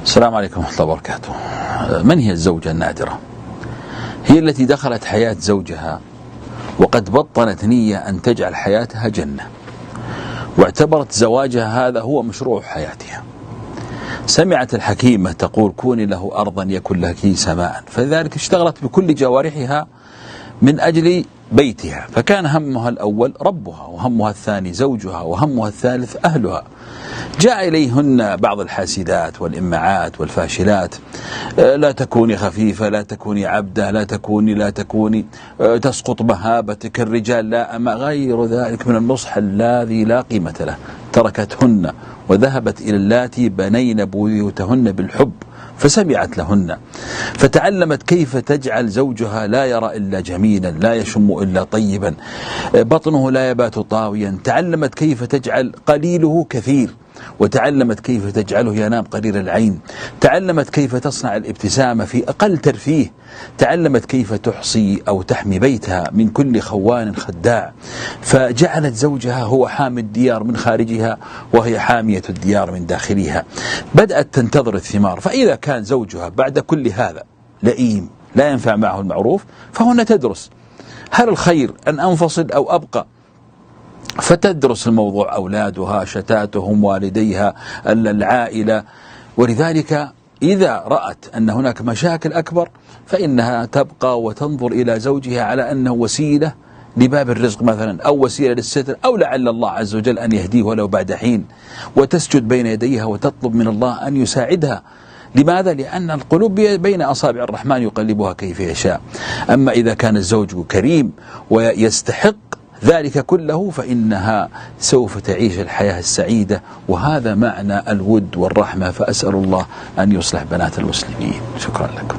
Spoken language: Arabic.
السلام عليكم ورحمة الله وبركاته. من هي الزوجة النادرة؟ هي التي دخلت حياة زوجها وقد بطنت نية أن تجعل حياتها جنة، واعتبرت زواجها هذا هو مشروع حياتها. سمعت الحكيمة تقول: كوني له أرضا يكن لك سماء، فلذلك اشتغلت بكل جوارحها من أجل بيتها، فكان همها الأول ربها، وهمها الثاني زوجها، وهمها الثالث أهلها. جاء إليهن بعض الحاسدات والإمعات والفاشلات: لا تكوني خفيفة، لا تكوني عبدة، لا تكوني تسقط مهابتك، الرجال لا أما غير ذلك من النصح الذي لا قيمة له. تركتهن وذهبت إلى اللاتي بنين بيوتهن بالحب، فسمعت لهن، فتعلمت كيف تجعل زوجها لا يرى إلا جميلا، لا يشم إلا طيبا، بطنه لا يبات طاويا. تعلمت كيف تجعل قليله كثير، وتعلمت كيف تجعله ينام قليل العين. تعلمت كيف تصنع الابتسامة في أقل ترفيه. تعلمت كيف تحصي أو تحمي بيتها من كل خوان خداع، فجعلت زوجها هو حامي الديار من خارجها، وهي حامية الديار من داخلها. بدأت تنتظر الثمار، فإذا كان زوجها بعد كل هذا لئيم لا ينفع معه المعروف، فهنا تدرس: هل الخير أن أنفصل أو أبقى؟ فتدرس الموضوع، أولادها، شتاتهم، والديها، العائلة. ولذلك إذا رأت أن هناك مشاكل أكبر فإنها تبقى وتنظر إلى زوجها على أنه وسيلة لباب الرزق مثلا، أو وسيلة للستر، أو لعل الله عز وجل أن يهديه ولو بعد حين، وتسجد بين يديها وتطلب من الله أن يساعدها. لماذا؟ لأن القلوب بين أصابع الرحمن يقلبها كيف يشاء. أما إذا كان الزوج كريم ويستحق ذلك كله فإنها سوف تعيش الحياة السعيدة، وهذا معنى الود والرحمة. فأسأل الله أن يصلح بنات المسلمين. شكرا لكم.